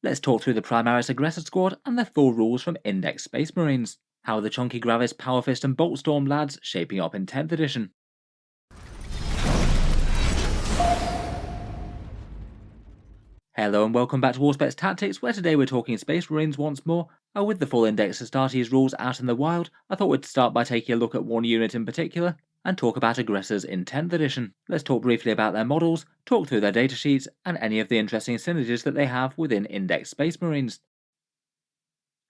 Let's talk through the Primaris Aggressor Squad and their full rules from Index Space Marines. How are the chunky Gravis, Power Fist and Boltstorm lads shaping up in 10th edition? Hello and welcome back to Auspex Tactics, where today we're talking Space Marines once more, and with the full Index Astartes rules out in the wild, I thought we'd start by taking a look at one unit in particular, and talk about Aggressors in 10th edition. Let's talk briefly about their models, talk through their datasheets, and any of the interesting synergies that they have within Index Space Marines.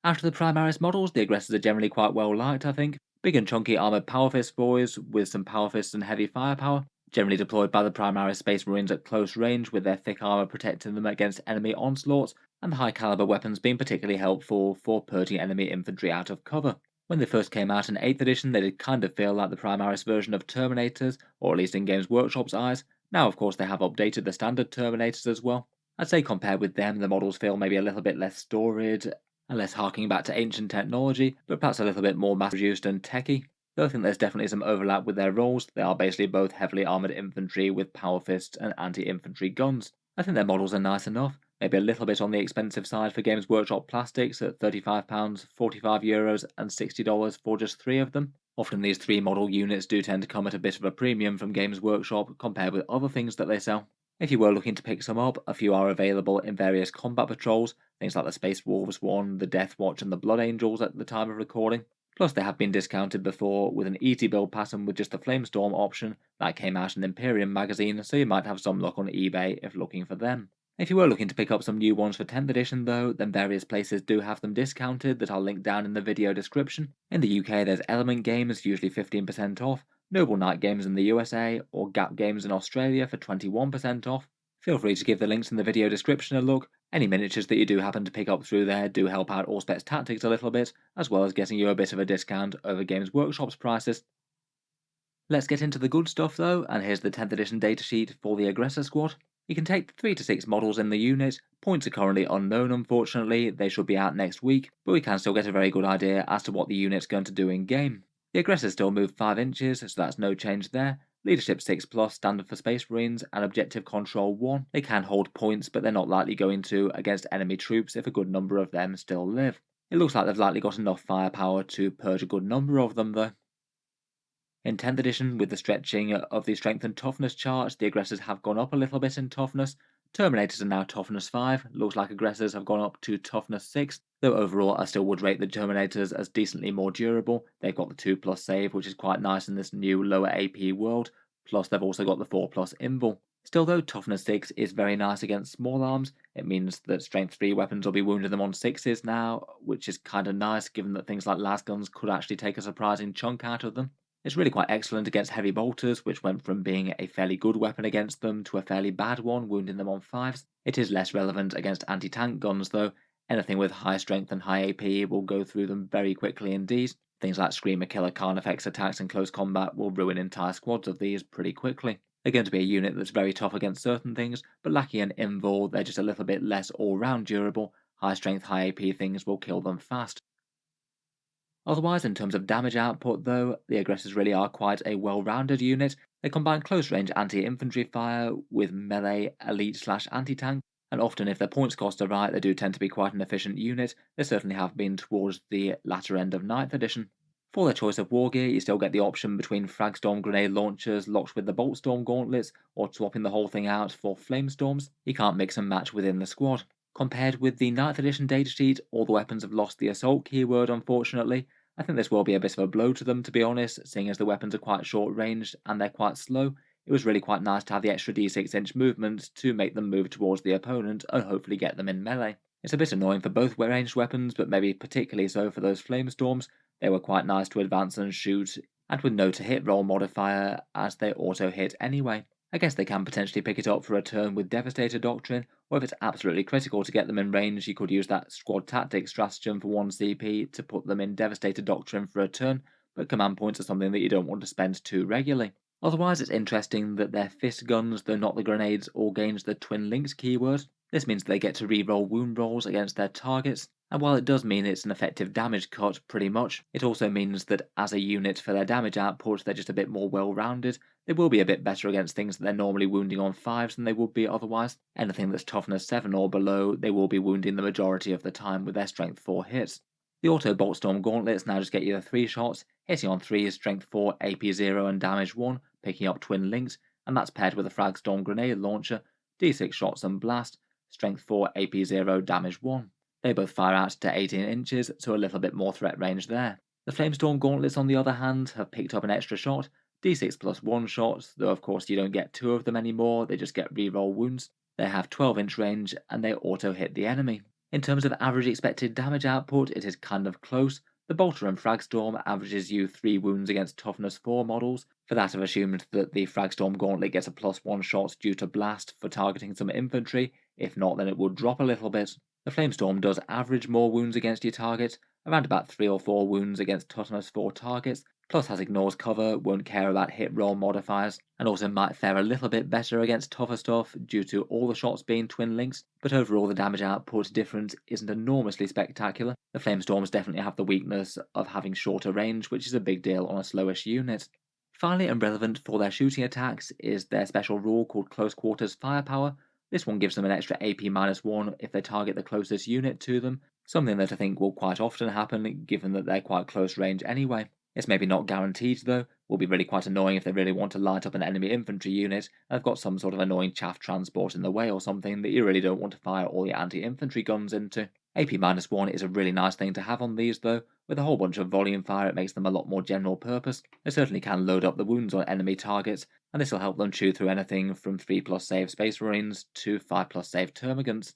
After the Primaris models, the Aggressors are generally quite well liked, I think. Big and chunky armoured Power Fist boys with some Power Fists and heavy firepower, generally deployed by the Primaris Space Marines at close range with their thick armour protecting them against enemy onslaughts, and the high caliber weapons being particularly helpful for purging enemy infantry out of cover. When they first came out in 8th edition, they did kind of feel like the Primaris version of Terminators, or at least in Games Workshop's eyes. Now of course they have updated the standard Terminators as well. I'd say compared with them, the models feel maybe a little bit less storied, and less harking back to ancient technology, but perhaps a little bit more mass-produced and techy. Though I think there's definitely some overlap with their roles, they are basically both heavily armoured infantry with power fists and anti-infantry guns. I think their models are nice enough, maybe a little bit on the expensive side for Games Workshop plastics at £35, €45 and $60 for just 3 of them. Often these 3 model units do tend to come at a bit of a premium from Games Workshop compared with other things that they sell. If you were looking to pick some up, a few are available in various combat patrols, things like the Space Wolves one, the Death Watch and the Blood Angels at the time of recording. Plus they have been discounted before with an easy build pattern with just the Flamestorm option that came out in Imperium magazine, so you might have some luck on eBay if looking for them. If you were looking to pick up some new ones for 10th edition though, then various places do have them discounted that I'll link down in the video description. In the UK there's Element Games, usually 15% off, Noble Knight Games in the USA, or Gap Games in Australia for 21% off. Feel free to give the links in the video description a look. Any miniatures that you do happen to pick up through there do help out Auspex Tactics a little bit, as well as getting you a bit of a discount over Games Workshop's prices. Let's get into the good stuff though, and here's the 10th edition datasheet for the Aggressor Squad. You can take 3 to 6 models in the unit. Points are currently unknown unfortunately, they should be out next week, but we can still get a very good idea as to what the unit's going to do in game. The Aggressors still move 5 inches, so that's no change there. Leadership 6+, standard for Space Marines, and Objective Control 1. They can hold points, but they're not likely going to against enemy troops if a good number of them still live. It looks like they've likely got enough firepower to purge a good number of them though. In 10th edition, with the stretching of the strength and toughness charts, the Aggressors have gone up a little bit in toughness. Terminators are now toughness 5, looks like Aggressors have gone up to toughness 6, though overall I still would rate the Terminators as decently more durable. They've got the 2+ save, which is quite nice in this new lower AP world, plus they've also got the 4+ invul. Still though, toughness 6 is very nice against small arms. It means that strength 3 weapons will be wounding them on 6s now, which is kinda nice given that things like lasguns could actually take a surprising chunk out of them. It's really quite excellent against heavy bolters, which went from being a fairly good weapon against them to a fairly bad one, wounding them on 5s. It is less relevant against anti-tank guns though. Anything with high strength and high AP will go through them very quickly indeed. Things like Screamer Killer Carnifex attacks in close combat will ruin entire squads of these pretty quickly. They're going to be a unit that's very tough against certain things, but lacking an invul, they're just a little bit less all-round durable. High strength, high AP things will kill them fast. Otherwise, in terms of damage output though, the Aggressors really are quite a well-rounded unit. They combine close-range anti-infantry fire with melee, elite/anti-tank, and often if their points cost are right, they do tend to be quite an efficient unit. They certainly have been towards the latter end of 9th edition. For their choice of war gear, you still get the option between Fragstorm grenade launchers locked with the Boltstorm gauntlets, or swapping the whole thing out for Flamestorms. You can't mix and match within the squad. Compared with the 9th edition datasheet, all the weapons have lost the assault keyword unfortunately. I think this will be a bit of a blow to them to be honest, seeing as the weapons are quite short ranged and they're quite slow. It was really quite nice to have the extra d6-inch movement to make them move towards the opponent and hopefully get them in melee. It's a bit annoying for both ranged weapons, but maybe particularly so for those Flamestorms. They were quite nice to advance and shoot, and with no to hit roll modifier as they auto hit anyway. I guess they can potentially pick it up for a turn with Devastator Doctrine, or if it's absolutely critical to get them in range, you could use that Squad Tactics stratagem for 1 CP to put them in Devastator Doctrine for a turn, but command points are something that you don't want to spend too regularly. Otherwise, it's interesting that their fist guns, though not the grenades, all gains the Twin Links keyword. This means they get to re-roll wound rolls against their targets, And while it does mean it's an effective damage cut pretty much, it also means that as a unit for their damage output they're just a bit more well rounded. They will be a bit better against things that they're normally wounding on 5s than they would be otherwise. Anything that's toughness 7 or below, they will be wounding the majority of the time with their strength 4 hits. The auto Boltstorm gauntlets now just get you the 3 shots, hitting on 3 is strength 4, AP 0 and damage 1, picking up twin links, and that's paired with a Fragstorm grenade launcher, D6 shots and blast, strength 4, AP 0, damage 1. They both fire out to 18 inches, so a little bit more threat range there. The Flamestorm gauntlets on the other hand have picked up an extra shot, D6 plus 1 shots, though of course you don't get 2 of them anymore, they just get reroll wounds. They have 12-inch range and they auto hit the enemy. In terms of average expected damage output, it is kind of close. The Bolter and Fragstorm averages you 3 wounds against toughness 4 models. For that I've assumed that the Fragstorm gauntlet gets a plus 1 shot due to blast for targeting some infantry, if not then it would drop a little bit. The Flamestorm does average more wounds against your target, around about 3 or 4 wounds against toughness 4 targets, plus has ignores cover, won't care about hit roll modifiers, and also might fare a little bit better against tougher stuff due to all the shots being twin links, but overall the damage output difference isn't enormously spectacular. The Flamestorms definitely have the weakness of having shorter range, which is a big deal on a slowish unit. Finally, and relevant for their shooting attacks is their special rule called Close Quarters Firepower. This one gives them an extra AP-1 if they target the closest unit to them, something that I think will quite often happen given that they're quite close range anyway. It's maybe not guaranteed though, will be really quite annoying if they really want to light up an enemy infantry unit and have got some sort of annoying chaff transport in the way or something that you really don't want to fire all your anti-infantry guns into. AP-1 is a really nice thing to have on these though. With a whole bunch of volume fire it makes them a lot more general purpose. They certainly can load up the wounds on enemy targets, and this will help them chew through anything from 3+ save Space Marines to 5+ save Termagants.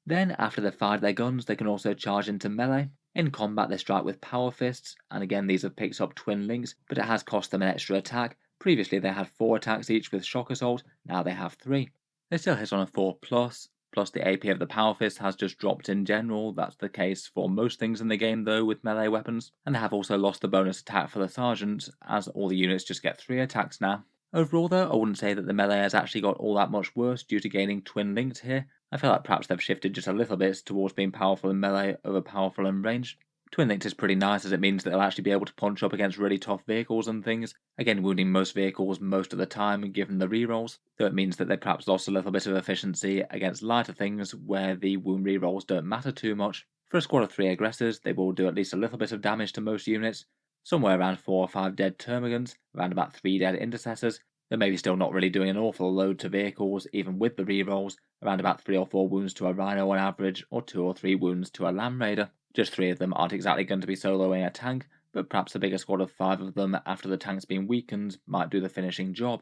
Then, after they've fired their guns, they can also charge into melee. In combat they strike with power fists, and again these have picked up twin links, but it has cost them an extra attack. Previously they had 4 attacks each with shock assault, now they have 3. They still hit on a 4+, plus the AP of the power fist has just dropped in general. That's the case for most things in the game though with melee weapons, and they have also lost the bonus attack for the sergeant, as all the units just get 3 attacks now. Overall though, I wouldn't say that the melee has actually got all that much worse due to gaining twin linked here. I feel like perhaps they've shifted just a little bit towards being powerful in melee over powerful in range. Twin linked is pretty nice as it means that they'll actually be able to punch up against really tough vehicles and things, again wounding most vehicles most of the time given the rerolls, though it means that they perhaps lost a little bit of efficiency against lighter things where the wound rerolls don't matter too much. For a squad of 3 aggressors, they will do at least a little bit of damage to most units, somewhere around 4 or 5 dead termagants, around about 3 dead intercessors. They're maybe still not really doing an awful load to vehicles, even with the rerolls, around about 3 or 4 wounds to a rhino on average, or 2 or 3 wounds to a lamb raider. Just 3 of them aren't exactly going to be soloing a tank, but perhaps a bigger squad of 5 of them after the tank's been weakened might do the finishing job.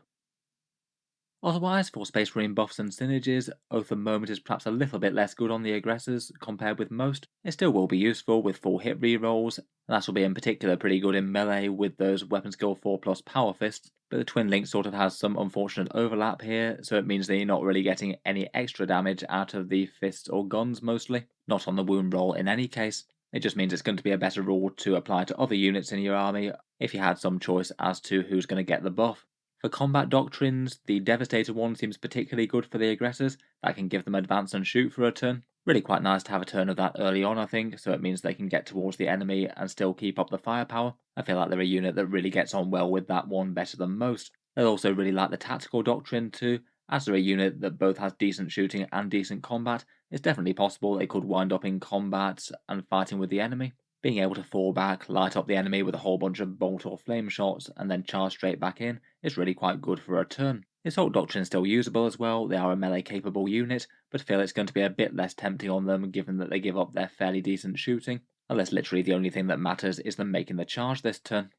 Otherwise, for Space Marine buffs and synergies, Oath and Moment is perhaps a little bit less good on the aggressors compared with most. It still will be useful with full hit rerolls, and that will be in particular pretty good in melee with those weapon skill 4+ power fists, but the twin link sort of has some unfortunate overlap here, so it means that you're not really getting any extra damage out of the fists or guns mostly, not on the wound roll in any case. It just means it's going to be a better rule to apply to other units in your army if you had some choice as to who's going to get the buff. For combat doctrines, the Devastator one seems particularly good for the aggressors. That can give them advance and shoot for a turn. Really quite nice to have a turn of that early on I think, so it means they can get towards the enemy and still keep up the firepower. I feel like they're a unit that really gets on well with that one better than most. They'll also really like the tactical doctrine too. As they're a unit that both has decent shooting and decent combat, it's definitely possible they could wind up in combat and fighting with the enemy. Being able to fall back, light up the enemy with a whole bunch of bolt or flame shots, and then charge straight back in is really quite good for a turn. The Assault Doctrine is still usable as well, they are a melee capable unit, but I feel it's going to be a bit less tempting on them given that they give up their fairly decent shooting, unless literally the only thing that matters is them making the charge this turn.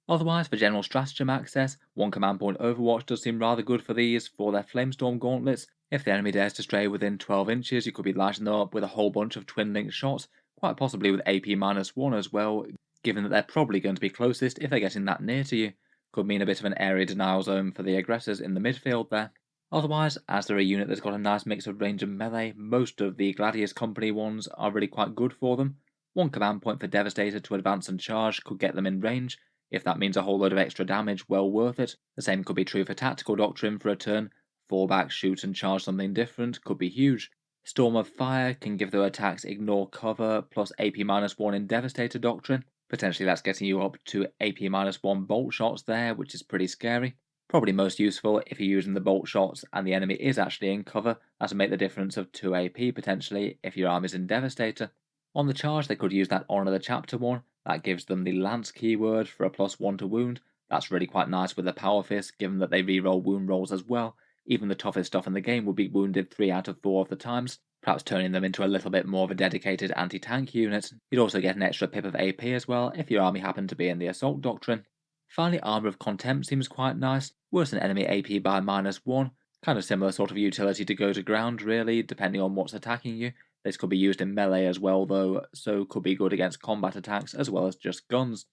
Otherwise, for general stratagem access, 1 command point Overwatch does seem rather good for these for their Flamestorm gauntlets. If the enemy dares to stray within 12 inches, you could be lighting them up with a whole bunch of twin linked shots, quite possibly with AP-1 as well, given that they're probably going to be closest if they're getting that near to you. Could mean a bit of an area denial zone for the aggressors in the midfield there. Otherwise, as they're a unit that's got a nice mix of range and melee, most of the Gladius Company ones are really quite good for them. 1 command point for Devastator to advance and charge could get them in range. If that means a whole load of extra damage, well worth it. The same could be true for Tactical Doctrine for a turn. Fall back, shoot and charge something different could be huge. Storm of Fire can give their attacks ignore cover plus AP -1 in Devastator Doctrine. Potentially that's getting you up to AP -1 bolt shots there, which is pretty scary. Probably most useful if you're using the bolt shots and the enemy is actually in cover, that would make the difference of 2 AP potentially if your army's in Devastator. On the charge they could use that Honour the Chapter one, that gives them the Lance keyword for a +1 to wound. That's really quite nice with the Power Fist, given that they reroll wound rolls as well. Even the toughest stuff in the game will be wounded 3 out of 4 of the times, perhaps turning them into a little bit more of a dedicated anti-tank unit. You'd also get an extra pip of AP as well if your army happened to be in the Assault Doctrine. Finally, Armour of Contempt seems quite nice, worsen enemy AP by -1, kind of similar sort of utility to go to ground really, depending on what's attacking you. This could be used in melee as well though, so could be good against combat attacks as well as just guns.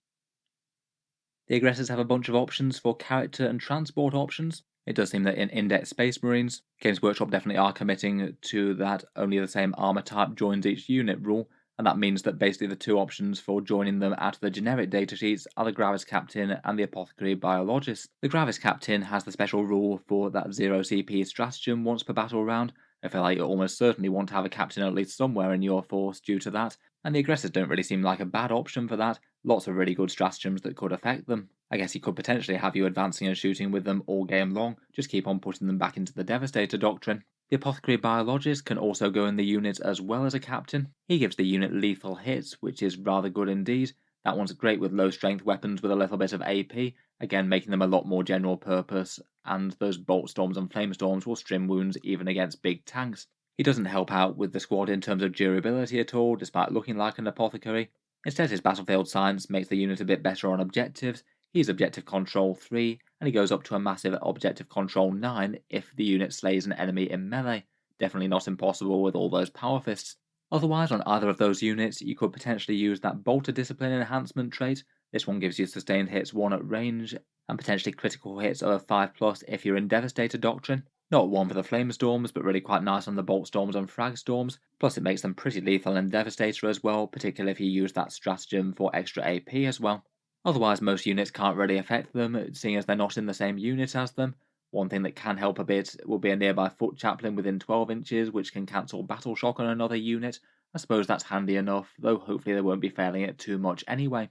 The Aggressors have a bunch of options for character and transport options. It does seem that in Index Space Marines, Games Workshop definitely are committing to that only the same armour type joins each unit rule, and that means that basically the two options for joining them out of the generic datasheets are the Gravis Captain and the Apothecary Biologist. The Gravis Captain has the special rule for that 0 CP stratagem once per battle round. I feel like you almost certainly want to have a captain at least somewhere in your force due to that, and the Aggressors don't really seem like a bad option for that. Lots of really good stratagems that could affect them. I guess he could potentially have you advancing and shooting with them all game long, just keep on putting them back into the Devastator Doctrine. The Apothecary Biologist can also go in the unit as well as a captain. He gives the unit lethal hits, which is rather good indeed. That one's great with low strength weapons with a little bit of AP, again making them a lot more general purpose, and those bolt storms and flame storms will strim wounds even against big tanks. He doesn't help out with the squad in terms of durability at all, despite looking like an apothecary. Instead, his battlefield science makes the unit a bit better on objectives. He's objective control 3, and he goes up to a massive objective control 9 if the unit slays an enemy in melee. Definitely not impossible with all those power fists. Otherwise, on either of those units, you could potentially use that Bolter Discipline enhancement trait. This one gives you sustained hits 1 at range, and potentially critical hits of 5+ if you're in Devastator Doctrine. Not 1 for the Flame Storms, but really quite nice on the Bolt Storms and Frag Storms, plus it makes them pretty lethal in Devastator as well, particularly if you use that stratagem for extra AP as well. Otherwise, most units can't really affect them, seeing as they're not in the same unit as them. One thing that can help a bit will be a nearby Foot Chaplain within 12 inches, which can cancel Battle Shock on another unit. I suppose that's handy enough, though hopefully they won't be failing it too much anyway.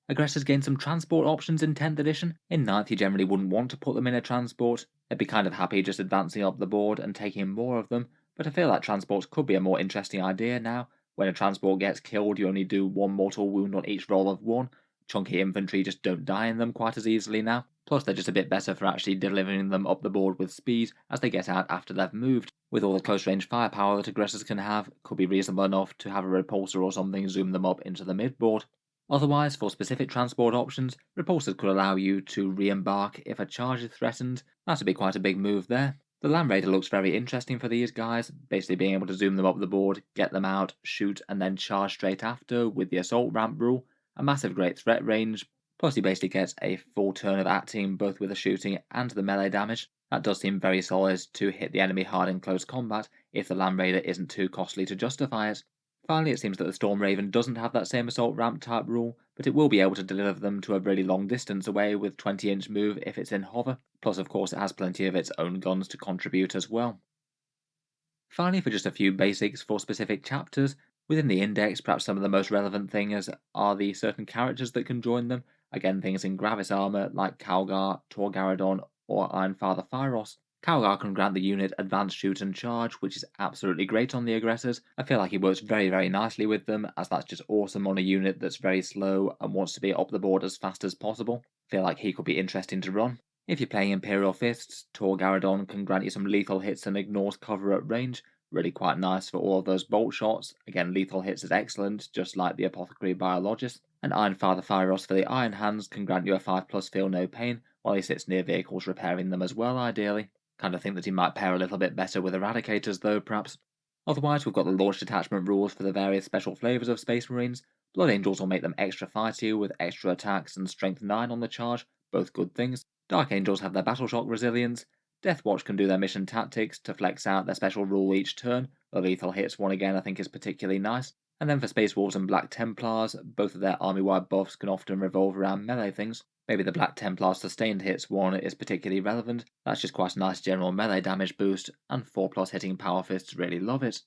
Aggressors gain some transport options in 10th edition. In 9th you generally wouldn't want to put them in a transport. They'd be kind of happy just advancing up the board and taking more of them, but I feel like transports could be a more interesting idea now. When a transport gets killed you only do 1 mortal wound on each roll of 1. Chunky infantry just don't die in them quite as easily now. Plus they're just a bit better for actually delivering them up the board with speed as they get out after they've moved. With all the close range firepower that aggressors can have, could be reasonable enough to have a repulsor or something zoom them up into the mid-board. Otherwise, for specific transport options, repulsors could allow you to re-embark if a charge is threatened. That would be quite a big move there. The Land Raider looks very interesting for these guys, basically being able to zoom them up the board, get them out, shoot, and then charge straight after with the assault ramp rule. A massive great threat range, plus he basically gets a full turn of acting both with the shooting and the melee damage. That does seem very solid to hit the enemy hard in close combat if the Land Raider isn't too costly to justify it. Finally, it seems that the Storm Raven doesn't have that same assault ramp type rule, but it will be able to deliver them to a really long distance away with 20-inch move if it's in hover, plus of course it has plenty of its own guns to contribute as well. Finally, for just a few basics for specific chapters, within the index perhaps some of the most relevant things are the certain characters that can join them, again things in Gravis armour like Calgar, Torgaradon or Ironfather Phyros. Calgar can grant the unit advanced shoot and charge, which is absolutely great on the aggressors. I feel like he works very nicely with them, as that's just awesome on a unit that's very slow and wants to be up the board as fast as possible. I feel like he could be interesting to run. If you're playing Imperial Fists, Torgaradon can grant you some lethal hits and ignores cover at range. Really quite nice for all of those bolt shots. Again, lethal hits is excellent, just like the Apothecary Biologist. And Ironfather Phyros for the Iron Hands can grant you a 5+ feel no pain, while he sits near vehicles repairing them as well, ideally. Kind of think that he might pair a little bit better with Eradicators though, perhaps. Otherwise, we've got the launch detachment rules for the various special flavours of Space Marines. Blood Angels will make them extra fighty with extra attacks and strength 9 on the charge, both good things. Dark Angels have their Battle Shock resilience. Deathwatch can do their mission tactics to flex out their special rule each turn. The lethal hits one again I think is particularly nice. And then for Space Wolves and Black Templars, both of their army-wide buffs can often revolve around melee things. Maybe the Black Templar's sustained hits one is particularly relevant, that's just quite a nice general melee damage boost, and 4+ hitting power fists really love it.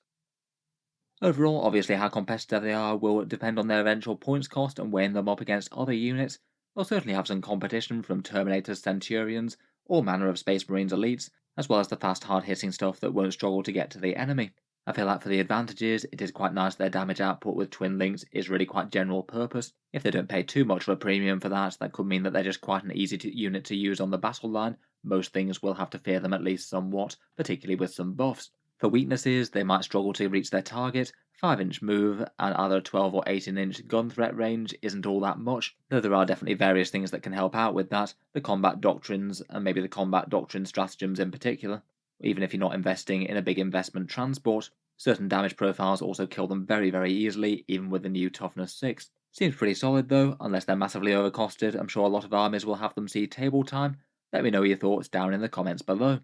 Overall, obviously how competitive they are will depend on their eventual points cost and weighing them up against other units. They'll certainly have some competition from Terminators, Centurions, all manner of Space Marines elites, as well as the fast hard hitting stuff that won't struggle to get to the enemy. I feel like for the advantages, it is quite nice their damage output with Twin Links is really quite general purpose. If they don't pay too much of a premium for that, that could mean that they're just quite an easy unit to use on the battle line. Most things will have to fear them at least somewhat, particularly with some buffs. For weaknesses, they might struggle to reach their target, 5-inch move, and either 12 or 18-inch gun threat range isn't all that much, though there are definitely various things that can help out with that, the combat doctrines, and maybe the combat doctrine stratagems in particular. Even if you're not investing in a big investment transport, certain damage profiles also kill them very easily, even with the new toughness 6. Seems pretty solid though, unless they're massively overcosted. I'm sure a lot of armies will have them see table time. Let me know your thoughts down in the comments below.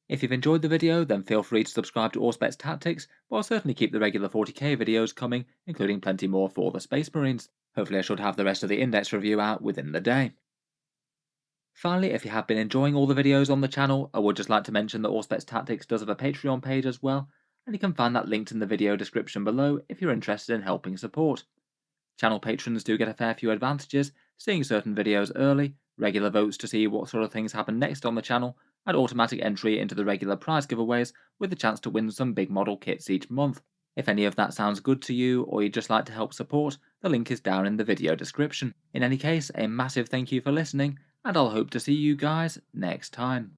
If you've enjoyed the video, then feel free to subscribe to Auspex Tactics, but I'll certainly keep the regular 40k videos coming, including plenty more for the Space Marines. Hopefully I should have the rest of the index review out within the day. Finally, if you have been enjoying all the videos on the channel, I would just like to mention that Auspex Tactics does have a Patreon page as well, and you can find that linked in the video description below if you're interested in helping support. Channel patrons do get a fair few advantages, seeing certain videos early, regular votes to see what sort of things happen next on the channel, and automatic entry into the regular prize giveaways with the chance to win some big model kits each month. If any of that sounds good to you, or you'd just like to help support, the link is down in the video description. In any case, a massive thank you for listening, and I'll hope to see you guys next time.